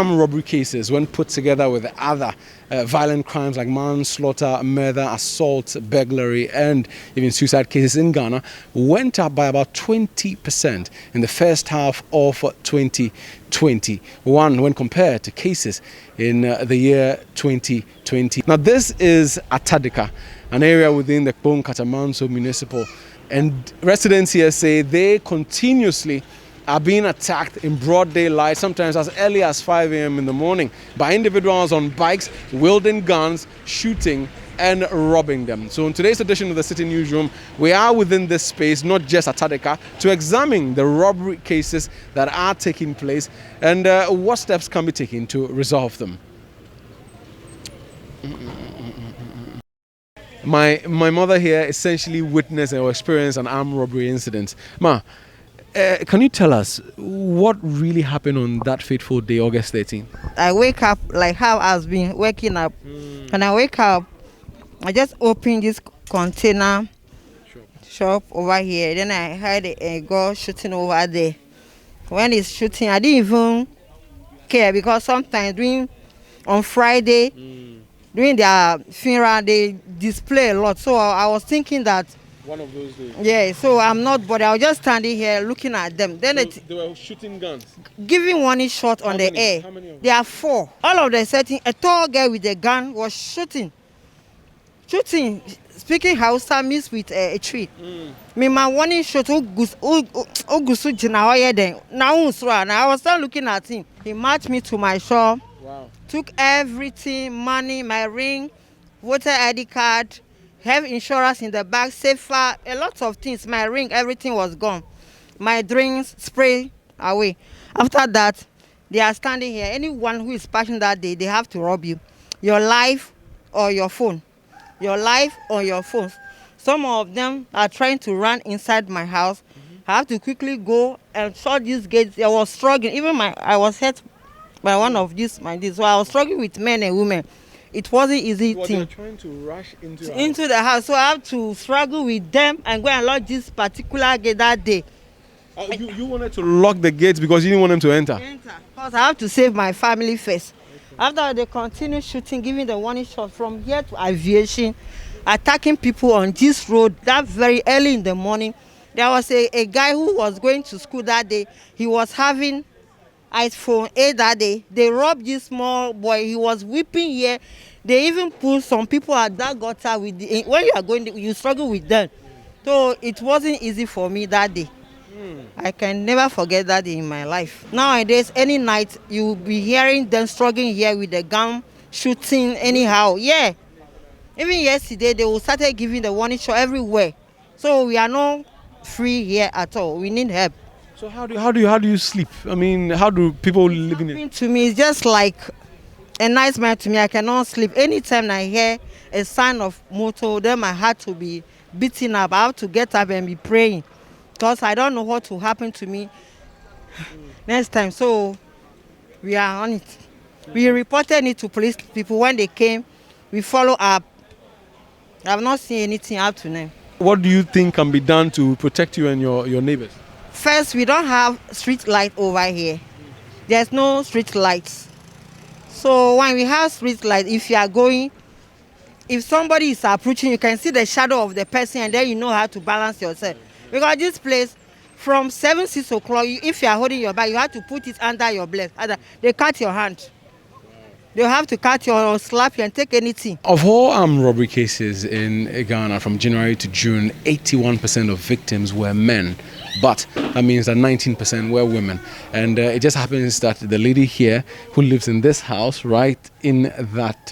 armed robbery cases, when put together with other violent crimes like manslaughter, murder, assault, burglary, and even suicide cases in Ghana, went up by about 20% in the first half of 2021 when compared to cases in the year 2020. Now, this is Atadeka, an area within the Kpone Katamanso municipal, and residents here say they continuously are being attacked in broad daylight, sometimes as early as 5 a.m. in the morning, by individuals on bikes, wielding guns, shooting and robbing them. So in today's edition of the Citi Newsroom, we are within this space, not just Atadeka, to examine the robbery cases that are taking place and what steps can be taken to resolve them. My mother here essentially witnessed or experienced an armed robbery incident. Ma, can you tell us what really happened on that fateful day, August 13th? I wake up like how I've been waking up. When I wake up, I just open this container shop over here. Then I heard a girl shooting over there. When it's shooting, I didn't even care because sometimes on Friday, during their funeral, they display a lot. So I was thinking that one of those days. Yeah, so I'm not bothered. I was just standing here looking at them. Then so they were shooting guns? Giving one shot on the air. How many of them? There are 4. All of them setting, a tall girl with a gun was shooting. Speaking Hausa mixed with a tree. Me my one shot Ogusu Jinahoye then. Now I was still looking at him. He marched me to my shop. Wow. Took everything, money, my ring, voter ID card, have insurance in the back, safer, a lot of things. My ring, everything was gone. My drinks, spray away. After that, they are standing here. Anyone who is passing that day, they have to rob you. Your life or your phone. Your life or your phone. Some of them are trying to run inside my house. I have to quickly go and shut these gates. I was struggling. Even I was hit by one of these. So I was struggling with men and women. It wasn't easy thing. They were trying to rush into the house. So I have to struggle with them and go and lock this particular gate that day. You wanted to lock the gates because you didn't want them to enter? Because I have to save my family first. Okay. After they continue shooting, giving the warning shot from here to aviation, attacking people on this road that very early in the morning. There was a guy who was going to school that day. He was having iPhone 8 that day. They robbed this small boy. He was weeping here. They even pulled some people at that gutter with when you are going, you struggle with them. So it wasn't easy for me that day. I can never forget that day in my life. Nowadays, any night you will be hearing them struggling here with the gun, shooting anyhow. Yeah. Even yesterday, they started giving the warning shot everywhere. So we are not free here at all. We need help. So how do you sleep? I mean, how do people live in it? To me, it's just like a nightmare to me. I cannot sleep. Anytime I hear a sign of motor, then my heart will be beating up. I have to get up and be praying because I don't know what will happen to me next time. So we are on it. We reported it to police people when they came. We follow up. I have not seen anything up to now. What do you think can be done to protect you and your neighbors? First, we don't have street light over here. There's no street lights. So when we have street light, if somebody is approaching, you can see the shadow of the person and then you know how to balance yourself. Because this place, from 6 o'clock, if you are holding your bag, you have to put it under your breast. They cut your hand. They have to cut you or slap you and take anything. Of all armed robbery cases in Ghana from January to June, 81% of victims were men. But that means that 19% were women. And it just happens that the lady here who lives in this house, right in that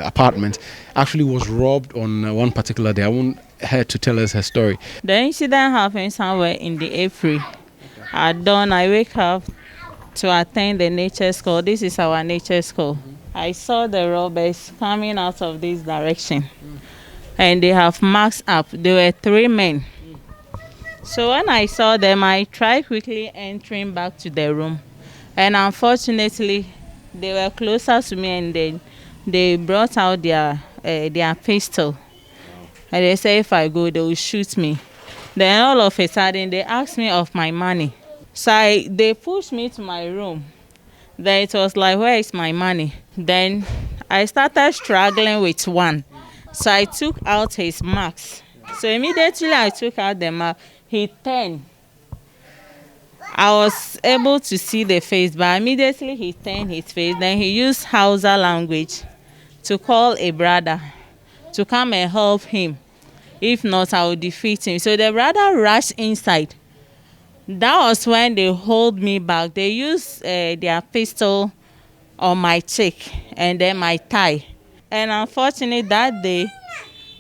apartment, actually was robbed on one particular day. I want her to tell us her story. The incident happened somewhere in the April. At dawn, I wake up to attend the nature school. This is our nature school. I saw the robbers coming out of this direction. And they have marks up. There were 3 men. So when I saw them, I tried quickly entering back to the room. And unfortunately, they were closer to me and they brought out their pistol. And they said if I go, they will shoot me. Then all of a sudden, they asked me of my money. So they pushed me to my room. Then it was like, where is my money? Then I started struggling with one. So I took out his marks. So immediately I took out the mark, he turned. I was able to see the face, but immediately he turned his face. Then he used Hausa language to call a brother to come and help him. If not, I will defeat him. So the brother rushed inside. That was when they hold me back. They used their pistol on my cheek and then my thigh. And unfortunately, that day,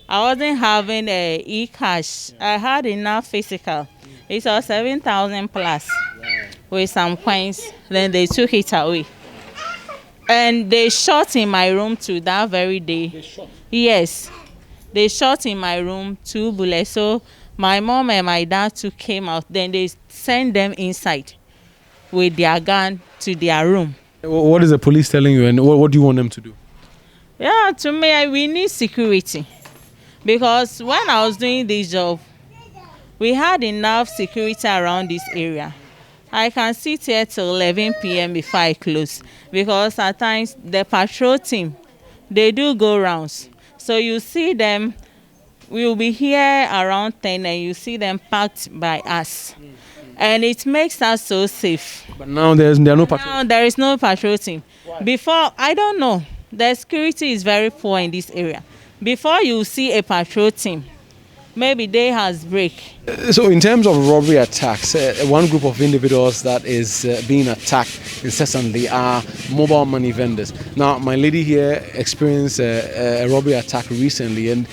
I wasn't having e-cash. I had enough physical. It was 7,000 plus with some coins. Then they took it away. And they shot in my room too that very day. They shot? Yes. They shot in my room 2 bullets. So my mom and my dad too came out. Then they sent them inside with their gun to their room. What is the police telling you, and what do you want them to do? Yeah, to me, we need security. Because when I was doing this job, we had enough security around this area. I can sit here till 11 p.m. before I close. Because at times, the patrol team, they do go rounds. So you see them, we will be here around 10 and you see them packed by us. And it makes us so safe. But now there are no patrol? Now there is no patrol team. Why? Before, I don't know, the security is very poor in this area. Before you see a patrol team, maybe day has break. So in terms of robbery attacks, one group of individuals that is being attacked incessantly are mobile money vendors. Now, my lady here experienced a robbery attack recently, and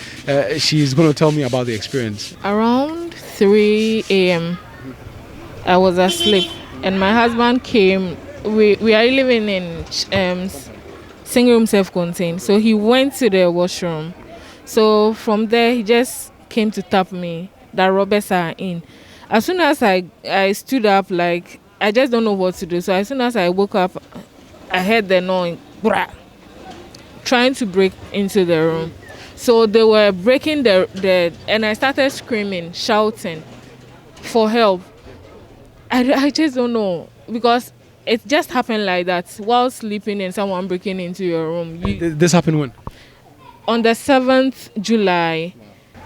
she's going to tell me about the experience. Around 3 a.m., I was asleep, and my husband came. We are living in single room self-contained, so he went to the washroom. So from there, he just came to tap me that robbers are in. As soon as I stood up, like I just don't know what to do. So as soon as I woke up, I heard the noise, trying to break into the room. So they were breaking the and I started screaming, shouting for help. I just don't know, because it just happened like that while sleeping and someone breaking into your room. This happened when? On the 7th July.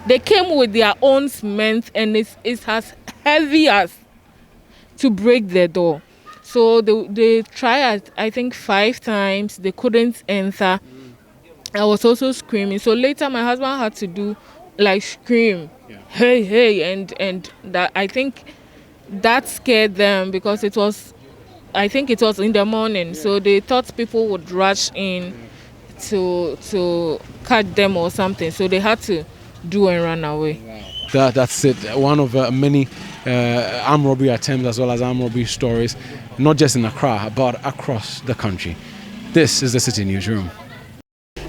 They came with their own cement, and it's as heavy as to break the door. So they tried, I think, 5 times. They couldn't enter. I was also screaming. So later my husband had to do like scream, hey, hey, and that, I think that scared them, because I think it was in the morning. So they thought people would rush in to catch them or something. So they had to do and run away. Wow. That's it. One of many armed robbery attempts as well as armed robbery stories, not just in Accra but across the country. This is the Citi Newsroom.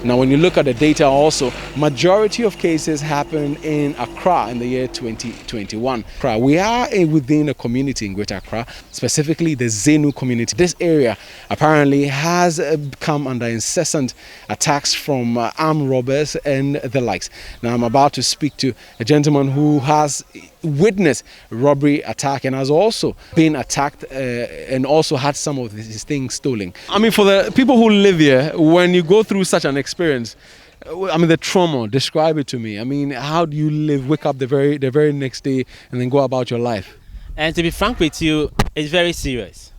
Now, when you look at the data also, majority of cases happen in Accra in the year 2021. We are within a community in Greater Accra, specifically the Zenu community. This area apparently has come under incessant attacks from armed robbers and the likes. Now, I'm about to speak to a gentleman who has witnessed robbery attack and has also been attacked and also had some of his things stolen. I mean, for the people who live here, when you go through such an experience, I mean, the trauma, describe it to me. I mean, how do you live, wake up the very next day and then go about your life? And to be frank with you, it's very serious.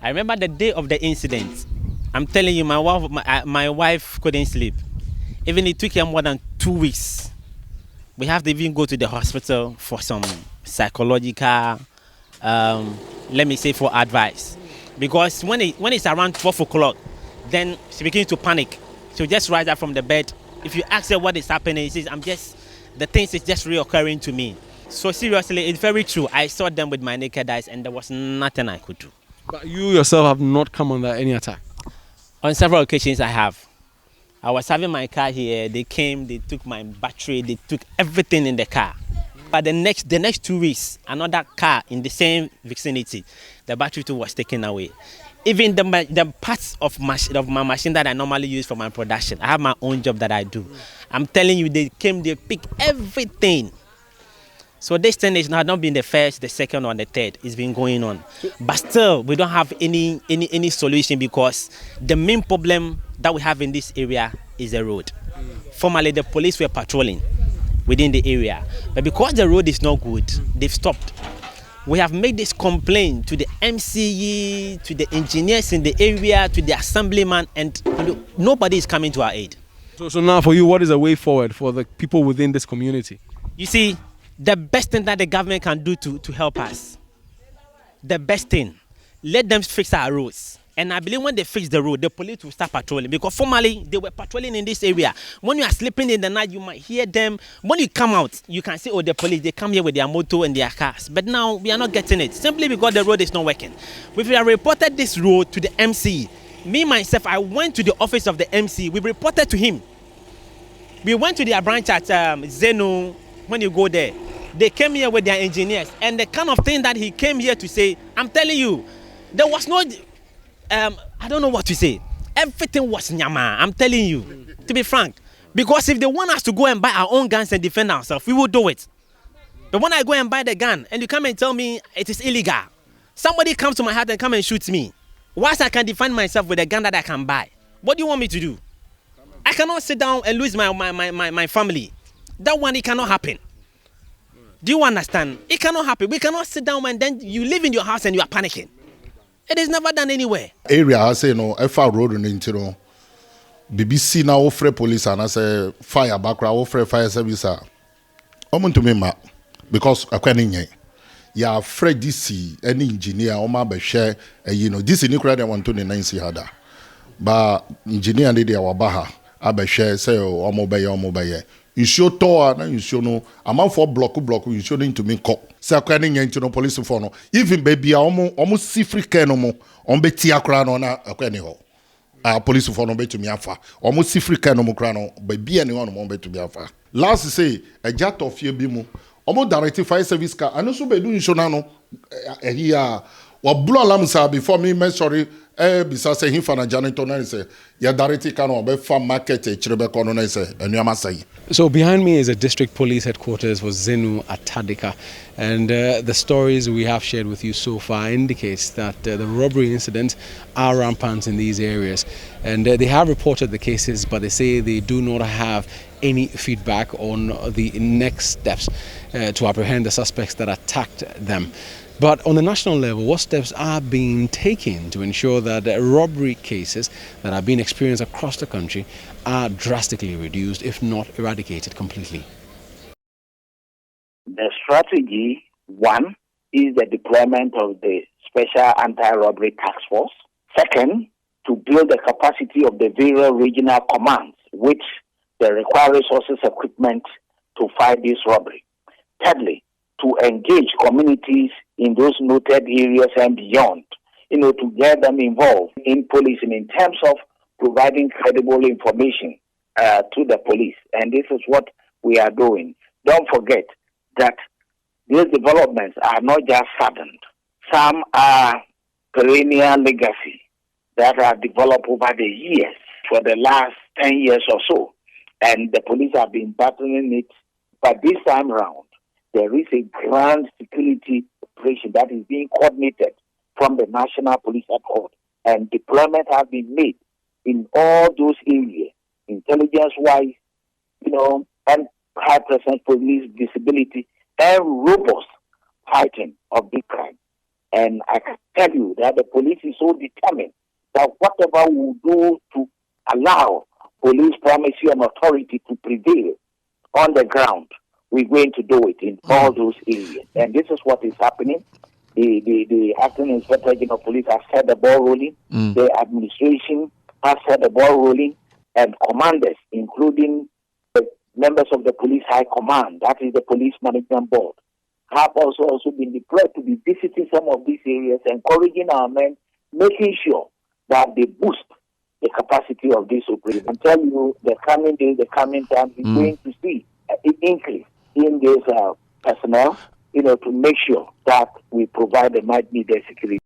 I remember the day of the incident. I'm telling you, my wife couldn't sleep. Even it took her more than 2 weeks. We have to even go to the hospital for some psychological, let me say, for advice. Because when it's around 12 o'clock, then she begins to panic. She'll just rise up from the bed. If you ask her what is happening, she says, the things is just reoccurring to me. So seriously, it's very true. I saw them with my naked eyes and there was nothing I could do. But you yourself have not come under any attack? On several occasions I have. I was having my car here, they came, they took my battery, they took everything in the car. But the next 2 weeks, another car in the same vicinity, the battery too was taken away. Even the parts of my machine that I normally use for my production, I have my own job that I do. I'm telling you, they came, they picked everything. So this thing has not been the first, the second, or the third. It's been going on. But still, we don't have any solution because the main problem that we have in this area is the road. Formerly, the police were patrolling within the area. But because the road is not good, they've stopped. We have made this complaint to the MCE, to the engineers in the area, to the assemblyman, and nobody is coming to our aid. So now for you, what is the way forward for the people within this community? You see, the best thing that the government can do to help us, the best thing, let them fix our roads. And I believe when they fix the road, the police will start patrolling. Because formerly, they were patrolling in this area. When you are sleeping in the night, you might hear them. When you come out, you can see, oh, the police, they come here with their motor and their cars. But now, we are not getting it. Simply because the road is not working. We have reported this road to the MC. Me, myself, I went to the office of the MC. We reported to him. We went to their branch at Zenu. When you go there, they came here with their engineers. And the kind of thing that he came here to say, I'm telling you, there was no... I don't know what to say. Everything was nyama. I'm telling you, to be frank. Because if they want us to go and buy our own guns and defend ourselves, we will do it. But when I go and buy the gun and you come and tell me it is illegal, somebody comes to my house and come and shoots me. Whilst I can defend myself with a gun that I can buy, what do you want me to do? I cannot sit down and lose my family. That one, it cannot happen. Do you understand? It cannot happen. We cannot sit down and then you live in your house and you are panicking. It is never done anywhere. Area I say no, FR road into no. BBC now offer police and I say fire background offer fire service. Omo to me ma because akwani nye. Ya afraid DC any engineer oma be share this ni kura dem want to the 9C hada. Ba engineer dey there wabaha abe share say omo be ye. You show tower na you show no amount for block you show into me call. Say akwani nye into no police for no. Even baby omo si free care no mo. On be tia kura no na akwani ho. Police for no be to me afa. Omo si free care no mo kura no baby any one mo be to me afa. Last say a jet of ye bi mu. Omo direct fire service car. Ano so be do insuna no here wa blow alarm sa before me sorry bisa say him for na janitor na say ya direct car no be farm market e chirebe kono na say enuama say. So behind me is a district police headquarters for Zenu Atadeka, and the stories we have shared with you so far indicates that the robbery incidents are rampant in these areas, and they have reported the cases, but they say they do not have any feedback on the next steps to apprehend the suspects that attacked them. But on the national level, what steps are being taken to ensure that robbery cases that are being experienced across the country are drastically reduced, if not eradicated completely? The strategy, one, is the deployment of the Special Anti-Robbery Task Force. Second, to build the capacity of the various regional commands, which they require resources, equipment to fight this robbery. Thirdly, to engage communities in those noted areas and beyond, to get them involved in policing in terms of providing credible information to the police. And this is what we are doing. Don't forget that these developments are not just sudden. Some are perennial legacy that are developed over the years, for the last 10 years or so. And the police have been battling it. But this time around, there is a grand security operation that is being coordinated from the National Police Headquarters. And deployment has been made in all those areas, intelligence-wise, and high-presence police visibility and robust fighting of big crime. And I can tell you that the police is so determined that whatever we do to allow police primacy and authority to prevail on the ground, we're going to do it in all those areas. And this is what is happening. The acting inspector general of police has set the ball rolling. The administration has set the ball rolling. And commanders, including the members of the police high command, that is the police management board, have also been deployed to be visiting some of these areas, encouraging our men, making sure that they boost the capacity of this operation. I tell you, the coming days, the coming times, we're going to see an increase in this personnel, to make sure that we provide the much needed security.